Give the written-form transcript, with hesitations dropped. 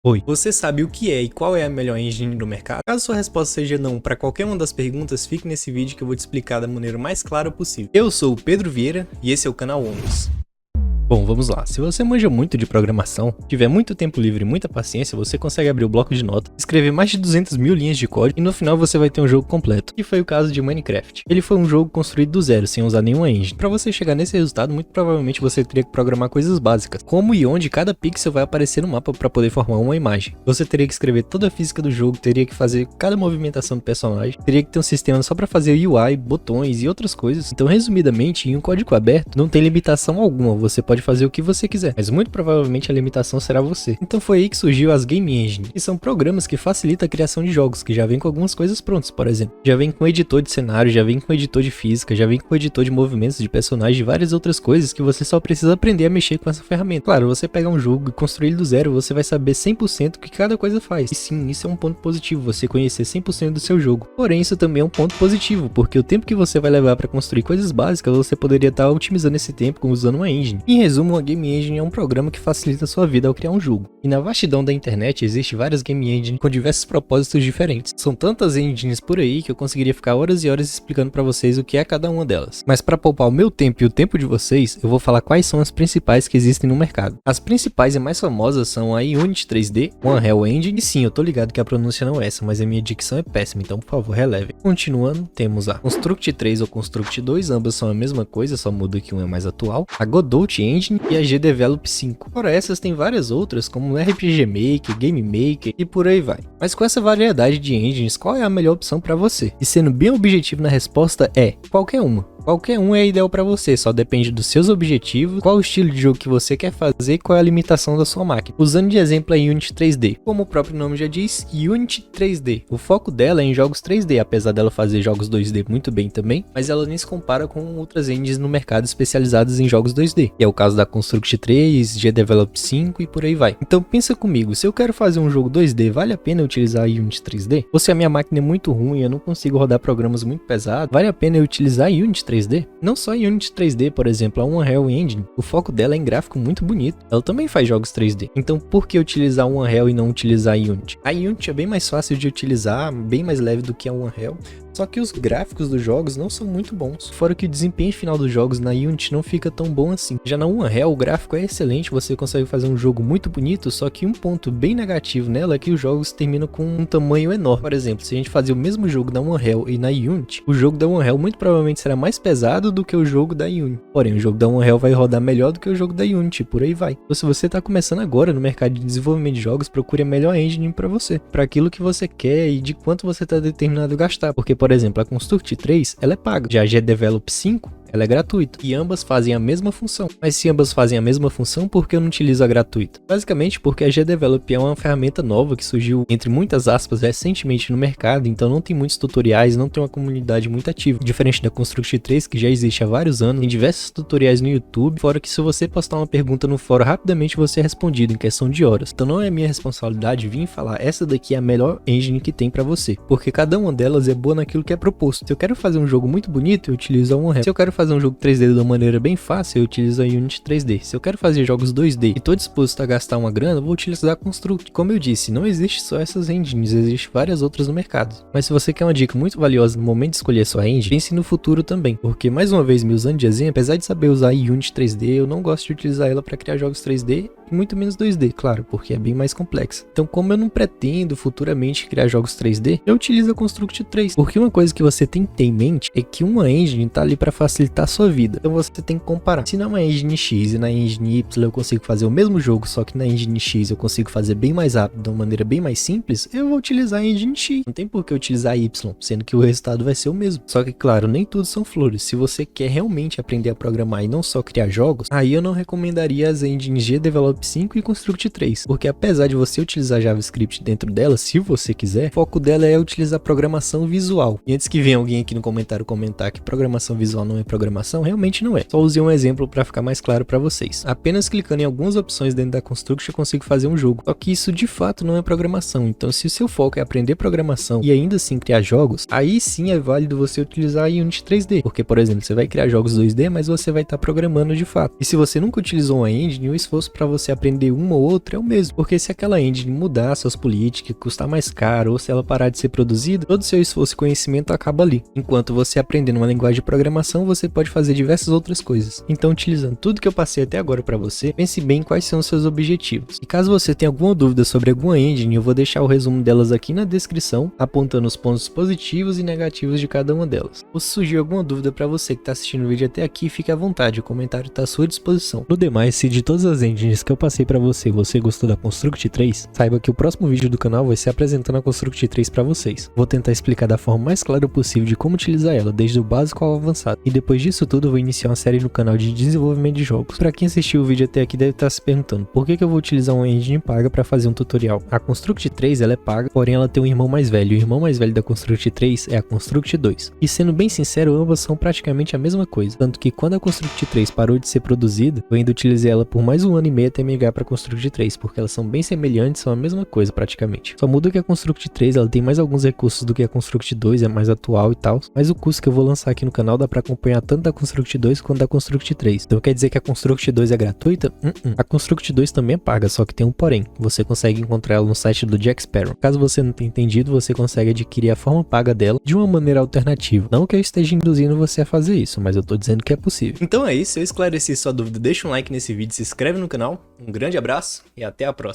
Oi, você sabe o que é e qual é a melhor engine do mercado? Caso sua resposta seja não para qualquer uma das perguntas, fique nesse vídeo que eu vou te explicar da maneira mais clara possível. Eu sou o Pedro Vieira e esse é o canal Ondas. Bom, vamos lá. Se você manja muito de programação, tiver muito tempo livre e muita paciência, você consegue abrir o bloco de notas, escrever mais de 200 mil linhas de código e no final você vai ter um jogo completo. E foi o caso de Minecraft. Ele foi um jogo construído do zero, sem usar nenhuma engine. Para você chegar nesse resultado, muito provavelmente você teria que programar coisas básicas, como e onde cada pixel vai aparecer no mapa para poder formar uma imagem. Você teria que escrever toda a física do jogo, teria que fazer cada movimentação do personagem, teria que ter um sistema só para fazer UI, botões e outras coisas. Então, resumidamente, em um código aberto, não tem limitação alguma, você pode fazer o que você quiser, mas muito provavelmente a limitação será você. Então foi aí que surgiu as Game Engine, que são programas que facilitam a criação de jogos, que já vem com algumas coisas prontas, por exemplo. Já vem com editor de cenário, já vem com editor de física, já vem com editor de movimentos de personagem e várias outras coisas que você só precisa aprender a mexer com essa ferramenta. Claro, você pegar um jogo e construir ele do zero, você vai saber 100% o que cada coisa faz. E sim, isso é um ponto positivo, você conhecer 100% do seu jogo. Porém, isso também é um ponto positivo, porque o tempo que você vai levar para construir coisas básicas, você poderia estar otimizando esse tempo usando uma engine. Em resumo, uma Game Engine é um programa que facilita a sua vida ao criar um jogo. E na vastidão da internet existe várias Game Engines com diversos propósitos diferentes. São tantas engines por aí que eu conseguiria ficar horas e horas explicando para vocês o que é cada uma delas. Mas para poupar o meu tempo e o tempo de vocês, eu vou falar quais são as principais que existem no mercado. As principais e mais famosas são a Unity 3D, Unreal Engine, e sim, eu tô ligado que a pronúncia não é essa, mas a minha dicção é péssima, então por favor releve. Continuando, temos a Construct 3 ou Construct 2, ambas são a mesma coisa, só muda que uma é mais atual, a Godot Engine e a GDevelop 5. Fora essas, tem várias outras, como o RPG Maker, Game Maker e por aí vai. Mas com essa variedade de engines, qual é a melhor opção para você? E sendo bem objetivo na resposta é qualquer uma. Qualquer um é ideal para você, só depende dos seus objetivos, qual o estilo de jogo que você quer fazer e qual é a limitação da sua máquina. Usando de exemplo a Unity 3D. Como o próprio nome já diz, Unity 3D. O foco dela é em jogos 3D, apesar dela fazer jogos 2D muito bem também, mas ela nem se compara com outras engines no mercado especializadas em jogos 2D. Que é o caso da Construct 3, GDevelop 5 e por aí vai. Então pensa comigo, se eu quero fazer um jogo 2D, vale a pena eu utilizar a Unity 3D? Ou se a minha máquina é muito ruim e eu não consigo rodar programas muito pesados, vale a pena eu utilizar a Unity 3D? Não só a Unity 3D, por exemplo, a Unreal Engine, o foco dela é em gráfico muito bonito. Ela também faz jogos 3D. Então por que utilizar a Unreal e não utilizar a Unity? A Unity é bem mais fácil de utilizar, bem mais leve do que a Unreal. Só que os gráficos dos jogos não são muito bons. Fora que o desempenho final dos jogos na Unity não fica tão bom assim. Já na Unreal o gráfico é excelente, você consegue fazer um jogo muito bonito, só que um ponto bem negativo nela é que os jogos terminam com um tamanho enorme. Por exemplo, se a gente fazer o mesmo jogo na Unreal e na Unity, o jogo da Unreal muito provavelmente será mais pesado do que o jogo da Unity. Porém, o jogo da Unreal vai rodar melhor do que o jogo da Unity, por aí vai. Então se você está começando agora no mercado de desenvolvimento de jogos, procure a melhor engine para você, para aquilo que você quer e de quanto você está determinado a gastar. Porque, por exemplo, a Construct 3, ela é paga. Já a GDevelop 5, ela é gratuita. E ambas fazem a mesma função. Mas se ambas fazem a mesma função, por que eu não utilizo a gratuita? Basicamente porque a GDevelop é uma ferramenta nova que surgiu, entre muitas aspas, recentemente no mercado, então não tem muitos tutoriais, não tem uma comunidade muito ativa. Diferente da Construct 3, que já existe há vários anos, tem diversos tutoriais no YouTube, fora que se você postar uma pergunta no fórum, rapidamente você é respondido em questão de horas. Então não é minha responsabilidade vir falar, essa daqui é a melhor engine que tem pra você, porque cada uma delas é boa naquilo que é proposto. Se eu quero fazer um jogo muito bonito, eu utilizo a Unreal. Se eu quero fazer um jogo 3D de uma maneira bem fácil, eu utilizo a Unity 3D. Se eu quero fazer jogos 2D e tô disposto a gastar uma grana, eu vou utilizar a Construct. Como eu disse, não existe só essas engines, existem várias outras no mercado. Mas se você quer uma dica muito valiosa no momento de escolher sua engine, pense no futuro também. Porque, mais uma vez, me usando de exemplo, apesar de saber usar a Unity 3D, eu não gosto de utilizar ela para criar jogos 3D e muito menos 2D, claro, porque é bem mais complexa. Então, como eu não pretendo futuramente criar jogos 3D, eu utilizo a Construct 3. Porque uma coisa que você tem que ter em mente é que uma engine tá ali para facilitar a sua vida. Então você tem que comparar. Se na uma engine X e na engine Y eu consigo fazer o mesmo jogo, só que na engine X eu consigo fazer bem mais rápido, de uma maneira bem mais simples, eu vou utilizar a engine X. Não tem por que eu utilizar a Y, sendo que o resultado vai ser o mesmo. Só que, claro, nem tudo são flores. Se você quer realmente aprender a programar e não só criar jogos, aí eu não recomendaria as engines GDevelop 5 e Construct 3, porque apesar de você utilizar JavaScript dentro dela, se você quiser, o foco dela é utilizar programação visual. E antes que venha alguém aqui no comentário comentar que programação visual não é programação, realmente não é. Só usei um exemplo para ficar mais claro para vocês. Apenas clicando em algumas opções dentro da Construct eu consigo fazer um jogo. Só que isso de fato não é programação. Então se o seu foco é aprender programação e ainda assim criar jogos, aí sim é válido você utilizar a Unity 3D. Porque, por exemplo, você vai criar jogos 2D, mas você vai estar programando de fato. E se você nunca utilizou uma engine, o esforço para você você aprender uma ou outra é o mesmo, porque se aquela engine mudar suas políticas, custar mais caro ou se ela parar de ser produzida, todo o seu esforço e conhecimento acaba ali. Enquanto você aprender uma linguagem de programação, você pode fazer diversas outras coisas. Então, utilizando tudo que eu passei até agora para você, pense bem quais são os seus objetivos. E caso você tenha alguma dúvida sobre alguma engine, eu vou deixar o resumo delas aqui na descrição, apontando os pontos positivos e negativos de cada uma delas. Ou se surgir alguma dúvida para você que está assistindo o vídeo até aqui, fique à vontade, o comentário está à sua disposição. No demais, se de todas as engines que eu passei para você, você gostou da Construct 3, saiba que o próximo vídeo do canal vai ser apresentando a Construct 3 para vocês. Vou tentar explicar da forma mais clara possível de como utilizar ela, desde o básico ao avançado. E depois disso tudo, eu vou iniciar uma série no canal de desenvolvimento de jogos. Para quem assistiu o vídeo até aqui deve estar se perguntando, por que eu vou utilizar uma engine paga para fazer um tutorial? A Construct 3 ela é paga, porém ela tem um irmão mais velho. O irmão mais velho da Construct 3 é a Construct 2. E sendo bem sincero, ambas são praticamente a mesma coisa. Tanto que quando a Construct 3 parou de ser produzida, eu ainda utilizei ela por mais um ano e meio até migrar para a Construct 3, porque elas são bem semelhantes, são a mesma coisa praticamente. Só muda que a Construct 3 ela tem mais alguns recursos do que a Construct 2, é mais atual e tal, mas o curso que eu vou lançar aqui no canal dá para acompanhar tanto da Construct 2 quanto da Construct 3. Então quer dizer que a Construct 2 é gratuita? A Construct 2 também é paga, só que tem um porém. Você consegue encontrar ela no site do Jack Sparrow. Caso você não tenha entendido, você consegue adquirir a forma paga dela de uma maneira alternativa. Não que eu esteja induzindo você a fazer isso, mas eu tô dizendo que é possível. Então é isso, se eu esclareci sua dúvida, deixa um like nesse vídeo, se inscreve no canal, um grande abraço e até a próxima.